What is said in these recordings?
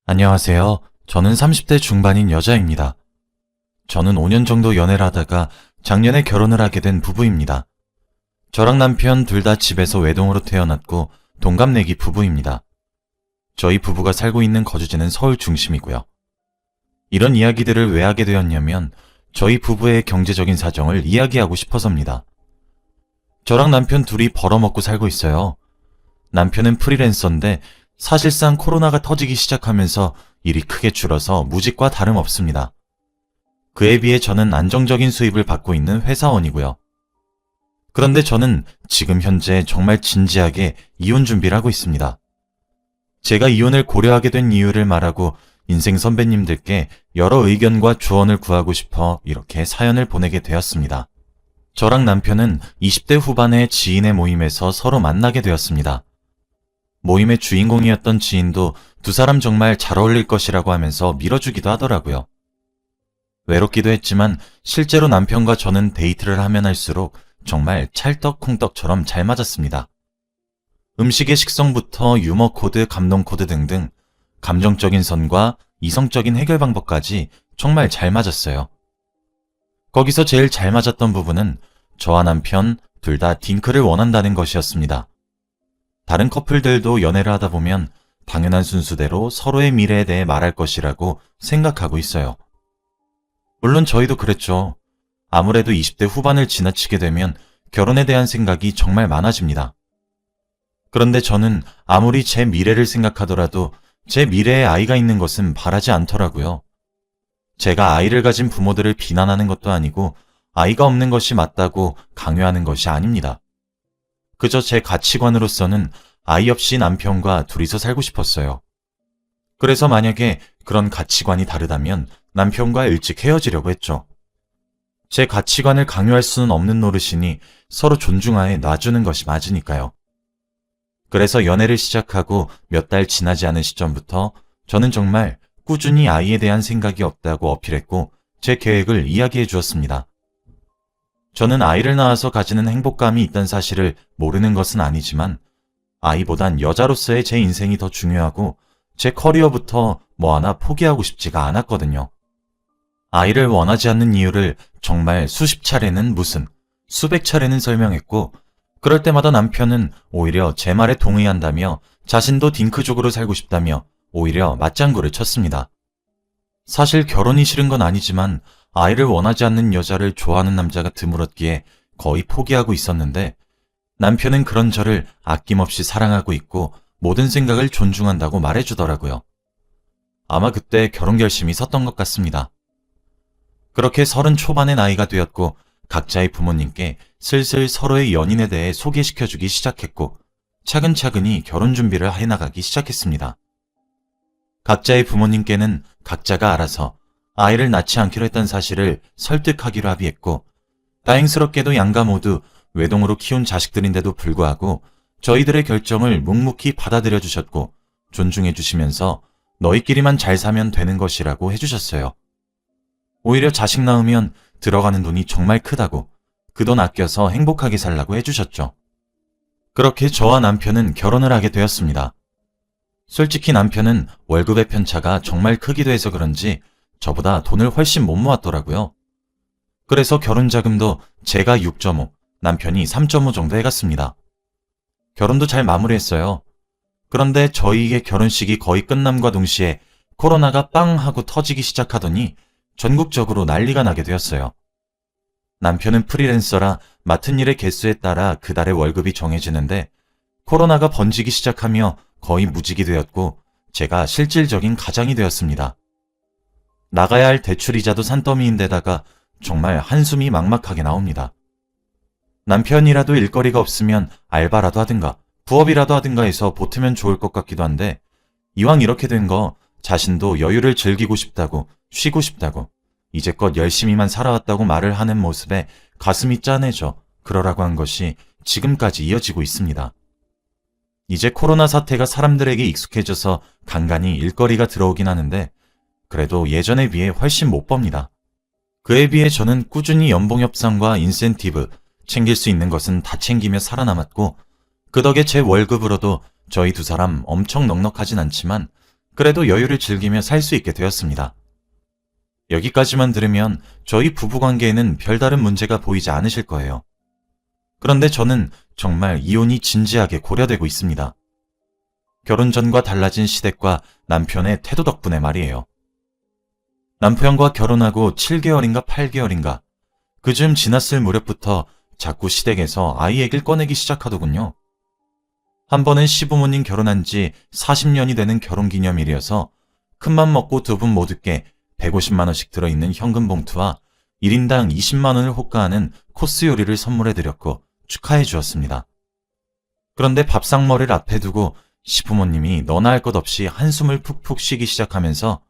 안녕하세요. 저는 30대 중반인 여자입니다. 저는 5년 정도 연애를 하다가 작년에 결혼을 하게 된 부부입니다. 저랑 남편 둘 다 집에서 외동으로 태어났고 동갑내기 부부입니다. 저희 부부가 살고 있는 거주지는 서울 중심이고요. 이런 이야기들을 왜 하게 되었냐면 저희 부부의 경제적인 사정을 이야기하고 싶어서입니다. 저랑 남편 둘이 벌어먹고 살고 있어요. 남편은 프리랜서인데 사실상 코로나가 터지기 시작하면서 일이 크게 줄어서 무직과 다름없습니다. 그에 비해 저는 안정적인 수입을 받고 있는 회사원이고요. 그런데 저는 지금 현재 정말 진지하게 이혼 준비를 하고 있습니다. 제가 이혼을 고려하게 된 이유를 말하고 인생 선배님들께 여러 의견과 조언을 구하고 싶어 이렇게 사연을 보내게 되었습니다. 저랑 남편은 20대 후반의 지인의 모임에서 서로 만나게 되었습니다. 모임의 주인공이었던 지인도 두 사람 정말 잘 어울릴 것이라고 하면서 밀어주기도 하더라고요. 외롭기도 했지만 실제로 남편과 저는 데이트를 하면 할수록 정말 찰떡콩떡처럼 잘 맞았습니다. 음식의 식성부터 유머 코드, 감동 코드 등등 감정적인 선과 이성적인 해결 방법까지 정말 잘 맞았어요. 거기서 제일 잘 맞았던 부분은 저와 남편 둘 다 딩크를 원한다는 것이었습니다. 다른 커플들도 연애를 하다 보면 당연한 순수대로 서로의 미래에 대해 말할 것이라고 생각하고 있어요. 물론 저희도 그랬죠. 아무래도 20대 후반을 지나치게 되면 결혼에 대한 생각이 정말 많아집니다. 그런데 저는 아무리 제 미래를 생각하더라도 제 미래에 아이가 있는 것은 바라지 않더라고요. 제가 아이를 가진 부모들을 비난하는 것도 아니고 아이가 없는 것이 맞다고 강요하는 것이 아닙니다. 그저 제 가치관으로서는 아이 없이 남편과 둘이서 살고 싶었어요. 그래서 만약에 그런 가치관이 다르다면 남편과 일찍 헤어지려고 했죠. 제 가치관을 강요할 수는 없는 노릇이니 서로 존중하에 놔주는 것이 맞으니까요. 그래서 연애를 시작하고 몇 달 지나지 않은 시점부터 저는 정말 꾸준히 아이에 대한 생각이 없다고 어필했고 제 계획을 이야기해 주었습니다. 저는 아이를 낳아서 가지는 행복감이 있다는 사실을 모르는 것은 아니지만 아이보단 여자로서의 제 인생이 더 중요하고 제 커리어부터 뭐 하나 포기하고 싶지가 않았거든요. 아이를 원하지 않는 이유를 정말 수십 차례는 무슨 수백 차례는 설명했고 그럴 때마다 남편은 오히려 제 말에 동의한다며 자신도 딩크족으로 살고 싶다며 오히려 맞장구를 쳤습니다. 사실 결혼이 싫은 건 아니지만 아이를 원하지 않는 여자를 좋아하는 남자가 드물었기에 거의 포기하고 있었는데 남편은 그런 저를 아낌없이 사랑하고 있고 모든 생각을 존중한다고 말해주더라고요. 아마 그때 결혼 결심이 섰던 것 같습니다. 그렇게 30 초반의 나이가 되었고 각자의 부모님께 슬슬 서로의 연인에 대해 소개시켜주기 시작했고 차근차근히 결혼 준비를 해나가기 시작했습니다. 각자의 부모님께는 각자가 알아서 아이를 낳지 않기로 했던 사실을 설득하기로 합의했고 다행스럽게도 양가 모두 외동으로 키운 자식들인데도 불구하고 저희들의 결정을 묵묵히 받아들여 주셨고 존중해 주시면서 너희끼리만 잘 사면 되는 것이라고 해주셨어요. 오히려 자식 낳으면 들어가는 돈이 정말 크다고 그 돈 아껴서 행복하게 살라고 해주셨죠. 그렇게 저와 남편은 결혼을 하게 되었습니다. 솔직히 남편은 월급의 편차가 정말 크기도 해서 그런지 저보다 돈을 훨씬 못 모았더라고요. 그래서 결혼 자금도 제가 6.5, 남편이 3.5 정도 해갔습니다. 결혼도 잘 마무리했어요. 그런데 저희의 결혼식이 거의 끝남과 동시에 코로나가 빵 하고 터지기 시작하더니 전국적으로 난리가 나게 되었어요. 남편은 프리랜서라 맡은 일의 개수에 따라 그달의 월급이 정해지는데 코로나가 번지기 시작하며 거의 무직이 되었고 제가 실질적인 가장이 되었습니다. 나가야 할 대출이자도 산더미인데다가 정말 한숨이 막막하게 나옵니다. 남편이라도 일거리가 없으면 알바라도 하든가 부업이라도 하든가 해서 보태면 좋을 것 같기도 한데 이왕 이렇게 된 거 자신도 여유를 즐기고 싶다고 쉬고 싶다고 이제껏 열심히만 살아왔다고 말을 하는 모습에 가슴이 짠해져 그러라고 한 것이 지금까지 이어지고 있습니다. 이제 코로나 사태가 사람들에게 익숙해져서 간간히 일거리가 들어오긴 하는데 그래도 예전에 비해 훨씬 못 법니다. 그에 비해 저는 꾸준히 연봉 협상과 인센티브, 챙길 수 있는 것은 다 챙기며 살아남았고 그 덕에 제 월급으로도 저희 두 사람 엄청 넉넉하진 않지만 그래도 여유를 즐기며 살 수 있게 되었습니다. 여기까지만 들으면 저희 부부관계에는 별다른 문제가 보이지 않으실 거예요. 그런데 저는 정말 이혼이 진지하게 고려되고 있습니다. 결혼 전과 달라진 시댁과 남편의 태도 덕분에 말이에요. 남편과 결혼하고 7개월인가 8개월인가 그쯤 지났을 무렵부터 자꾸 시댁에서 아이 얘기를 꺼내기 시작하더군요. 한 번은 시부모님 결혼한 지 40년이 되는 결혼기념일이어서 큰맘 먹고 두 분 모두께 150만 원씩 들어있는 현금 봉투와 1인당 20만 원을 호가하는 코스 요리를 선물해 드렸고 축하해 주었습니다. 그런데 밥상머리를 앞에 두고 시부모님이 너나 할 것 없이 한숨을 푹푹 쉬기 시작하면서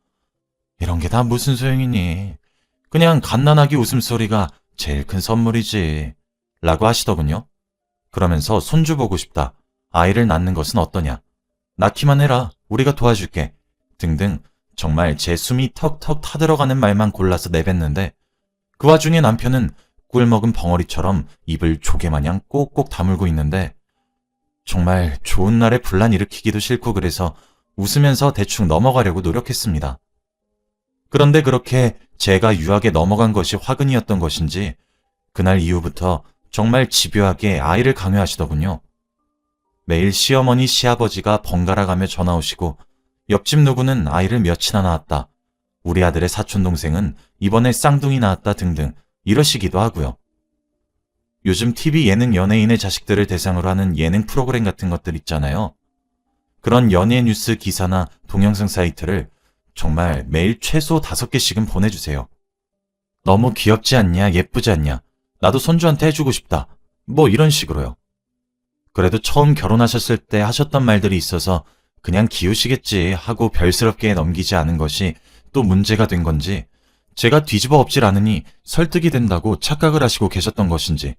이런 게 다 무슨 소용이니? 그냥 갓난아기 웃음소리가 제일 큰 선물이지. 라고 하시더군요. 그러면서 손주 보고 싶다. 아이를 낳는 것은 어떠냐. 낳기만 해라. 우리가 도와줄게. 등등 정말 제 숨이 턱턱 타들어가는 말만 골라서 내뱉는데 그 와중에 남편은 꿀 먹은 벙어리처럼 입을 조개마냥 꼭꼭 다물고 있는데 정말 좋은 날에 분란 일으키기도 싫고 그래서 웃으면서 대충 넘어가려고 노력했습니다. 그런데 그렇게 제가 유하게 넘어간 것이 화근이었던 것인지 그날 이후부터 정말 집요하게 아이를 강요하시더군요. 매일 시어머니 시아버지가 번갈아 가며 전화 오시고 옆집 누구는 아이를 몇이나 낳았다. 우리 아들의 사촌동생은 이번에 쌍둥이 낳았다 등등 이러시기도 하고요. 요즘 TV 예능 연예인의 자식들을 대상으로 하는 예능 프로그램 같은 것들 있잖아요. 그런 연예 뉴스 기사나 동영상 사이트를 정말 매일 최소 5개씩은 보내주세요. 너무 귀엽지 않냐, 예쁘지 않냐, 나도 손주한테 해주고 싶다. 뭐 이런 식으로요. 그래도 처음 결혼하셨을 때 하셨던 말들이 있어서 그냥 기우시겠지 하고 별스럽게 넘기지 않은 것이 또 문제가 된 건지 제가 뒤집어 엎질 않으니 설득이 된다고 착각을 하시고 계셨던 것인지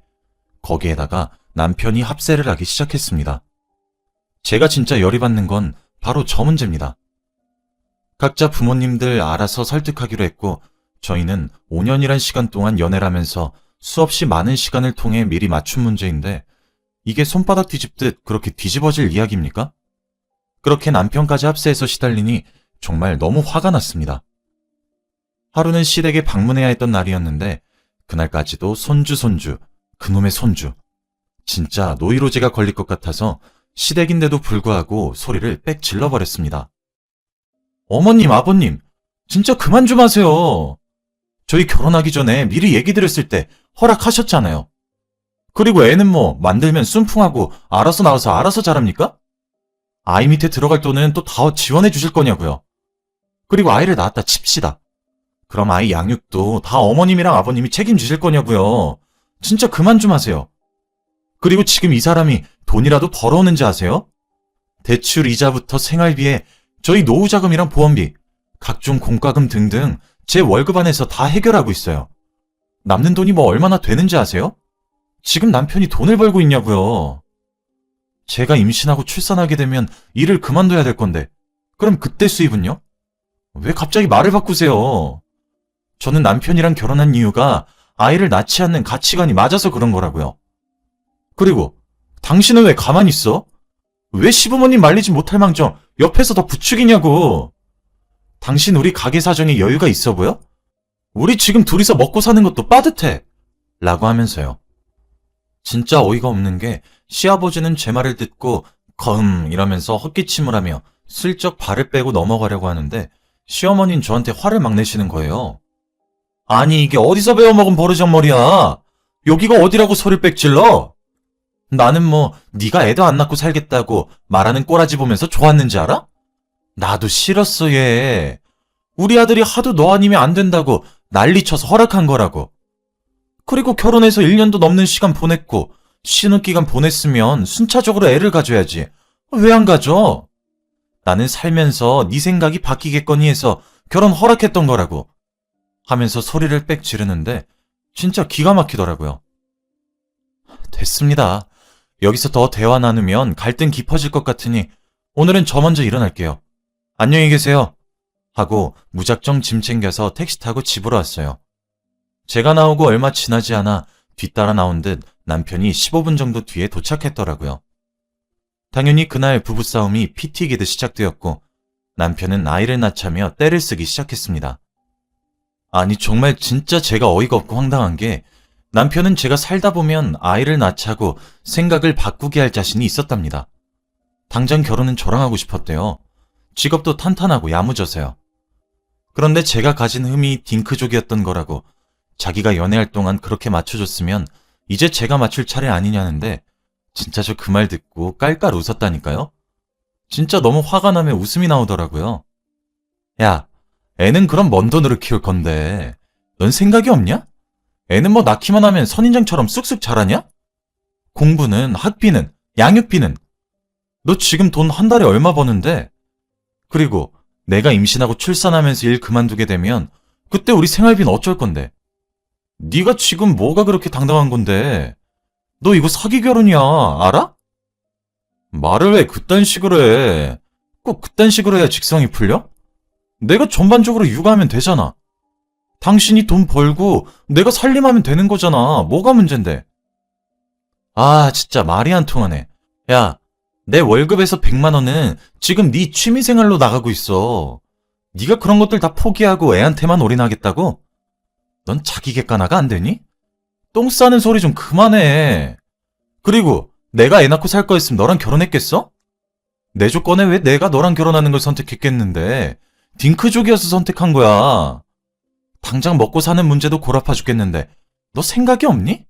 거기에다가 남편이 합세를 하기 시작했습니다. 제가 진짜 열이 받는 건 바로 저 문제입니다. 각자 부모님들 알아서 설득하기로 했고 저희는 5년이란 시간 동안 연애를 하면서 수없이 많은 시간을 통해 미리 맞춘 문제인데 이게 손바닥 뒤집듯 그렇게 뒤집어질 이야기입니까? 그렇게 남편까지 합세해서 시달리니 정말 너무 화가 났습니다. 하루는 시댁에 방문해야 했던 날이었는데 그날까지도 손주, 그놈의 손주. 진짜 노이로제가 걸릴 것 같아서 시댁인데도 불구하고 소리를 빽 질러버렸습니다. 어머님, 아버님, 진짜 그만 좀 하세요. 저희 결혼하기 전에 미리 얘기 드렸을 때 허락하셨잖아요. 그리고 애는 뭐 만들면 순풍하고 알아서 나와서 알아서 자랍니까? 아이 밑에 들어갈 돈은 또 다 지원해 주실 거냐고요. 그리고 아이를 낳았다 칩시다. 그럼 아이 양육도 다 어머님이랑 아버님이 책임지실 거냐고요. 진짜 그만 좀 하세요. 그리고 지금 이 사람이 돈이라도 벌어오는지 아세요? 대출 이자부터 생활비에 저희 노후자금이랑 보험비, 각종 공과금 등등 제 월급 안에서 다 해결하고 있어요. 남는 돈이 뭐 얼마나 되는지 아세요? 지금 남편이 돈을 벌고 있냐고요. 제가 임신하고 출산하게 되면 일을 그만둬야 될 건데 그럼 그때 수입은요? 왜 갑자기 말을 바꾸세요? 저는 남편이랑 결혼한 이유가 아이를 낳지 않는 가치관이 맞아서 그런 거라고요. 그리고 당신은 왜 가만히 있어? 왜 시부모님 말리지 못할 망정 옆에서 더 부추기냐고. 당신 우리 가게 사정에 여유가 있어 보여? 우리 지금 둘이서 먹고 사는 것도 빠듯해. 라고 하면서요. 진짜 어이가 없는 게 시아버지는 제 말을 듣고 검 이러면서 헛기침을 하며 슬쩍 발을 빼고 넘어가려고 하는데 시어머니는 저한테 화를 막 내시는 거예요. 아니 이게 어디서 배워먹은 버르장머리야. 여기가 어디라고 소리를 빽 질러? 나는 뭐 네가 애도 안 낳고 살겠다고 말하는 꼬라지 보면서 좋았는지 알아? 나도 싫었어 얘. 우리 아들이 하도 너 아니면 안 된다고 난리쳐서 허락한 거라고. 그리고 결혼해서 1년도 넘는 시간 보냈고 신혼기간 보냈으면 순차적으로 애를 가져야지. 왜 안 가져? 나는 살면서 네 생각이 바뀌겠거니 해서 결혼 허락했던 거라고. 하면서 소리를 빽 지르는데 진짜 기가 막히더라고요. 됐습니다. 여기서 더 대화 나누면 갈등 깊어질 것 같으니 오늘은 저 먼저 일어날게요. 안녕히 계세요. 하고 무작정 짐 챙겨서 택시 타고 집으로 왔어요. 제가 나오고 얼마 지나지 않아 뒤따라 나온 듯 남편이 15분 정도 뒤에 도착했더라고요. 당연히 그날 부부싸움이 피 튀기듯 시작되었고 남편은 아이를 낳자며 떼를 쓰기 시작했습니다. 아니 정말 진짜 제가 어이가 없고 황당한 게 남편은 제가 살다 보면 아이를 낳자고 생각을 바꾸게 할 자신이 있었답니다. 당장 결혼은 저랑 하고 싶었대요. 직업도 탄탄하고 야무져서요. 그런데 제가 가진 흠이 딩크족이었던 거라고 자기가 연애할 동안 그렇게 맞춰줬으면 이제 제가 맞출 차례 아니냐는데 진짜 저 그 말 듣고 깔깔 웃었다니까요. 진짜 너무 화가 나면 웃음이 나오더라고요. 야, 애는 그럼 먼 돈으로 키울 건데 넌 생각이 없냐? 애는 뭐 낳기만 하면 선인장처럼 쑥쑥 자라냐? 공부는, 학비는, 양육비는 너 지금 돈 한 달에 얼마 버는데? 그리고 내가 임신하고 출산하면서 일 그만두게 되면 그때 우리 생활비는 어쩔 건데? 네가 지금 뭐가 그렇게 당당한 건데? 너 이거 사기 결혼이야, 알아? 말을 왜 그딴 식으로 해? 꼭 그딴 식으로 해야 직성이 풀려? 내가 전반적으로 육아하면 되잖아. 당신이 돈 벌고 내가 살림하면 되는 거잖아. 뭐가 문젠데? 아, 진짜 말이 안 통하네. 야, 내 월급에서 100만 원은 지금 네 취미생활로 나가고 있어. 네가 그런 것들 다 포기하고 애한테만 올인하겠다고? 넌 자기 객관화가 안 되니? 똥 싸는 소리 좀 그만해. 그리고 내가 애 낳고 살 거였으면 너랑 결혼했겠어? 내 조건에 왜 내가 너랑 결혼하는 걸 선택했겠는데? 딩크족이어서 선택한 거야. 당장 먹고 사는 문제도 골아파 죽겠는데 너 생각이 없니?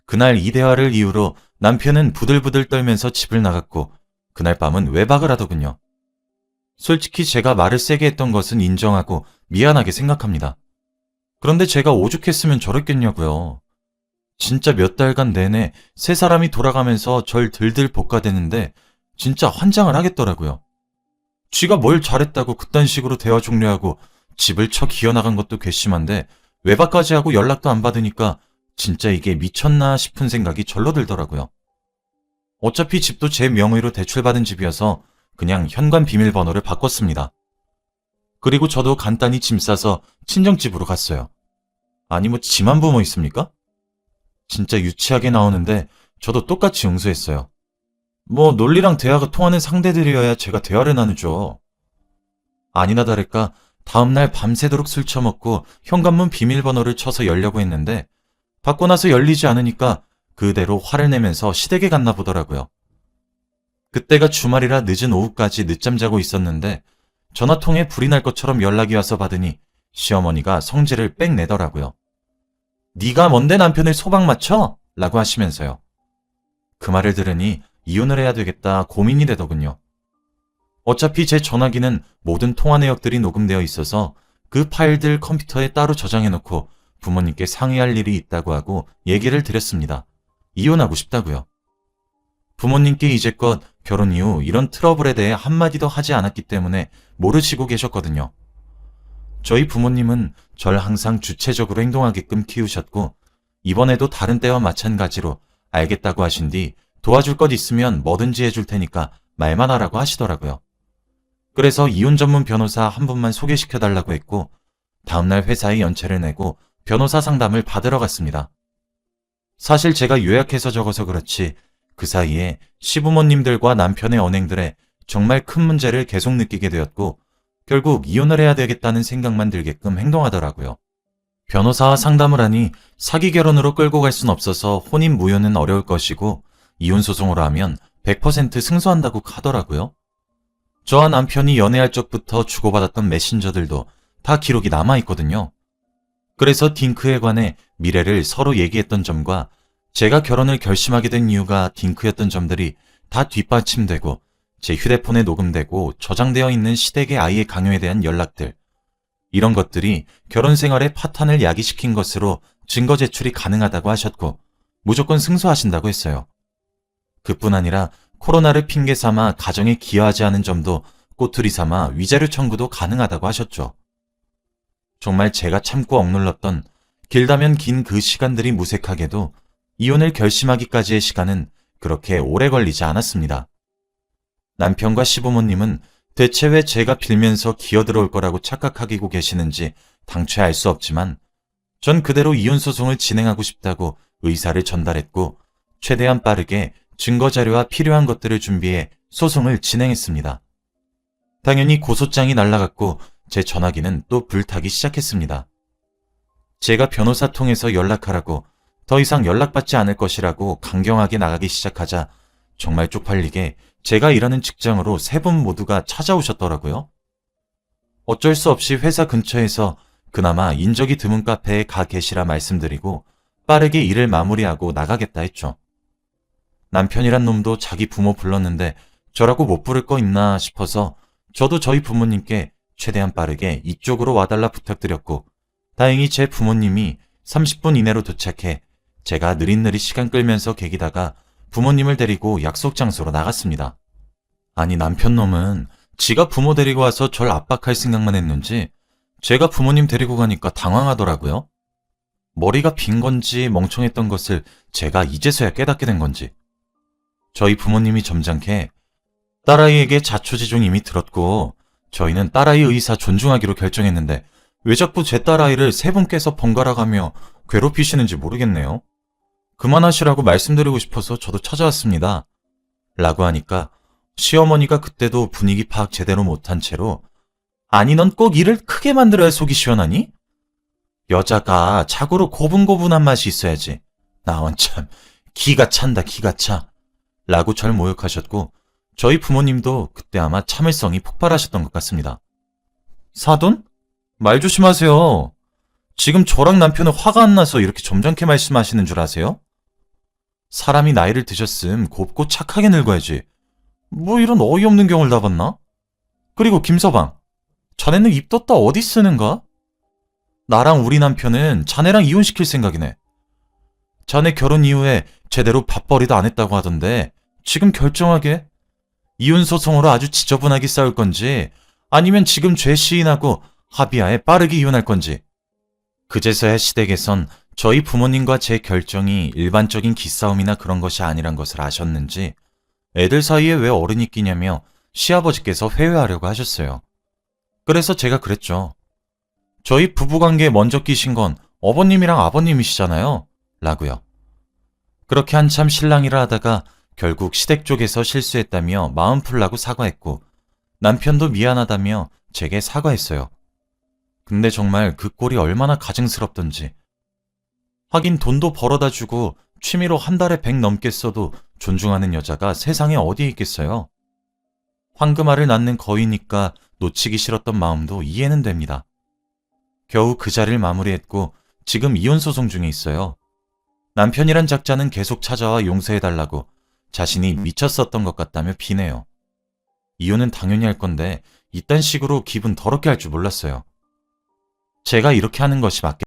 그날 이 대화를 이유로 남편은 부들부들 떨면서 집을 나갔고 그날 밤은 외박을 하더군요. 솔직히 제가 말을 세게 했던 것은 인정하고 미안하게 생각합니다. 그런데 제가 오죽했으면 저랬겠냐고요. 진짜 몇 달간 내내 세 사람이 돌아가면서 절 들들 볶아대는데 진짜 환장을 하겠더라고요. 쥐가 뭘 잘했다고 그딴 식으로 대화 종료하고 집을 쳐 기어나간 것도 괘씸한데 외박까지 하고 연락도 안 받으니까 진짜 이게 미쳤나 싶은 생각이 절로 들더라고요. 어차피 집도 제 명의로 대출받은 집이어서 그냥 현관 비밀번호를 바꿨습니다. 그리고 저도 간단히 짐 싸서 친정집으로 갔어요. 아니 뭐 지만 부모 있습니까? 진짜 유치하게 나오는데 저도 똑같이 응수했어요. 뭐 논리랑 대화가 통하는 상대들이어야 제가 대화를 나누죠. 아니나 다를까 다음날 밤새도록 술 처먹고 현관문 비밀번호를 쳐서 열려고 했는데 받고 나서 열리지 않으니까 그대로 화를 내면서 시댁에 갔나 보더라고요. 그때가 주말이라 늦은 오후까지 늦잠 자고 있었는데 전화통에 불이 날 것처럼 연락이 와서 받으니 시어머니가 성질을 빽 내더라고요. 네가 뭔데 남편을 소방 맞춰? 라고 하시면서요. 그 말을 들으니 이혼을 해야 되겠다 고민이 되더군요. 어차피 제 전화기는 모든 통화 내역들이 녹음되어 있어서 그 파일들 컴퓨터에 따로 저장해놓고 부모님께 상의할 일이 있다고 하고 얘기를 드렸습니다. 이혼하고 싶다고요. 부모님께 이제껏 결혼 이후 이런 트러블에 대해 한마디도 하지 않았기 때문에 모르시고 계셨거든요. 저희 부모님은 절 항상 주체적으로 행동하게끔 키우셨고 이번에도 다른 때와 마찬가지로 알겠다고 하신 뒤 도와줄 것 있으면 뭐든지 해줄 테니까 말만 하라고 하시더라고요. 그래서 이혼 전문 변호사 한 분만 소개시켜달라고 했고 다음날 회사에 연체를 내고 변호사 상담을 받으러 갔습니다. 사실 제가 요약해서 적어서 그렇지 그 사이에 시부모님들과 남편의 언행들에 정말 큰 문제를 계속 느끼게 되었고 결국 이혼을 해야 되겠다는 생각만 들게끔 행동하더라고요. 변호사와 상담을 하니 사기 결혼으로 끌고 갈 순 없어서 혼인 무효는 어려울 것이고 이혼 소송으로 하면 100% 승소한다고 하더라고요. 저와 남편이 연애할 적부터 주고받았던 메신저들도 다 기록이 남아있거든요. 그래서 딩크에 관해 미래를 서로 얘기했던 점과 제가 결혼을 결심하게 된 이유가 딩크였던 점들이 다 뒷받침되고 제 휴대폰에 녹음되고 저장되어 있는 시댁의 아이의 강요에 대한 연락들, 이런 것들이 결혼 생활의 파탄을 야기시킨 것으로 증거 제출이 가능하다고 하셨고 무조건 승소하신다고 했어요. 그뿐 아니라 코로나를 핑계 삼아 가정에 기여하지 않은 점도 꼬투리 삼아 위자료 청구도 가능하다고 하셨죠. 정말 제가 참고 억눌렀던 길다면 긴 그 시간들이 무색하게도 이혼을 결심하기까지의 시간은 그렇게 오래 걸리지 않았습니다. 남편과 시부모님은 대체 왜 제가 빌면서 기어들어올 거라고 착각하고 계시는지 당최 알 수 없지만 전 그대로 이혼 소송을 진행하고 싶다고 의사를 전달했고 최대한 빠르게 증거자료와 필요한 것들을 준비해 소송을 진행했습니다. 당연히 고소장이 날라갔고 제 전화기는 또 불타기 시작했습니다. 제가 변호사 통해서 연락하라고 더 이상 연락받지 않을 것이라고 강경하게 나가기 시작하자 정말 쪽팔리게 제가 일하는 직장으로 세 분 모두가 찾아오셨더라고요. 어쩔 수 없이 회사 근처에서 그나마 인적이 드문 카페에 가 계시라 말씀드리고 빠르게 일을 마무리하고 나가겠다 했죠. 남편이란 놈도 자기 부모 불렀는데 저라고 못 부를 거 있나 싶어서 저도 저희 부모님께 최대한 빠르게 이쪽으로 와달라 부탁드렸고 다행히 제 부모님이 30분 이내로 도착해 제가 느릿느릿 시간 끌면서 계기다가 부모님을 데리고 약속 장소로 나갔습니다. 아니 남편 놈은 지가 부모 데리고 와서 절 압박할 생각만 했는지 제가 부모님 데리고 가니까 당황하더라고요. 머리가 빈 건지 멍청했던 것을 제가 이제서야 깨닫게 된 건지. 저희 부모님이 점잖게 딸아이에게 자초지종 이미 들었고 저희는 딸아이 의사 존중하기로 결정했는데 왜 자꾸 제 딸아이를 세 분께서 번갈아가며 괴롭히시는지 모르겠네요. 그만하시라고 말씀드리고 싶어서 저도 찾아왔습니다. 라고 하니까 시어머니가 그때도 분위기 파악 제대로 못한 채로 아니 넌 꼭 일을 크게 만들어야 속이 시원하니? 여자가 자고로 고분고분한 맛이 있어야지. 나 원참 기가 찬다 기가 차. 라고 절 모욕하셨고 저희 부모님도 그때 아마 참을성이 폭발하셨던 것 같습니다. 사돈? 말 조심하세요. 지금 저랑 남편은 화가 안 나서 이렇게 점잖게 말씀하시는 줄 아세요? 사람이 나이를 드셨음 곱고 착하게 늙어야지. 뭐 이런 어이없는 경우를 다 봤나? 그리고 김서방, 자네는 입 떴다 어디 쓰는가? 나랑 우리 남편은 자네랑 이혼시킬 생각이네. 자네 결혼 이후에 제대로 밥벌이도 안 했다고 하던데 지금 결정하게 이혼 소송으로 아주 지저분하게 싸울 건지 아니면 지금 죄 시인하고 합의하에 빠르게 이혼할 건지. 그제서야 시댁에선 저희 부모님과 제 결정이 일반적인 기싸움이나 그런 것이 아니란 것을 아셨는지 애들 사이에 왜 어른이 끼냐며 시아버지께서 회유하려고 하셨어요. 그래서 제가 그랬죠. 저희 부부관계에 먼저 끼신 건 어머님이랑 아버님이시잖아요. 라고요. 그렇게 한참 실랑이를 하다가 결국 시댁 쪽에서 실수했다며 마음 풀라고 사과했고 남편도 미안하다며 제게 사과했어요. 근데 정말 그 꼴이 얼마나 가증스럽던지. 하긴 돈도 벌어다 주고 취미로 한 달에 100 넘게 써도 존중하는 여자가 세상에 어디에 있겠어요. 황금알을 낳는 거위니까 놓치기 싫었던 마음도 이해는 됩니다. 겨우 그 자리를 마무리했고 지금 이혼 소송 중에 있어요. 남편이란 작자는 계속 찾아와 용서해달라고 자신이 미쳤었던 것 같다며 비내요. 이혼은 당연히 할 건데 이딴 식으로 기분 더럽게 할 줄 몰랐어요. 제가 이렇게 하는 것이 맞겠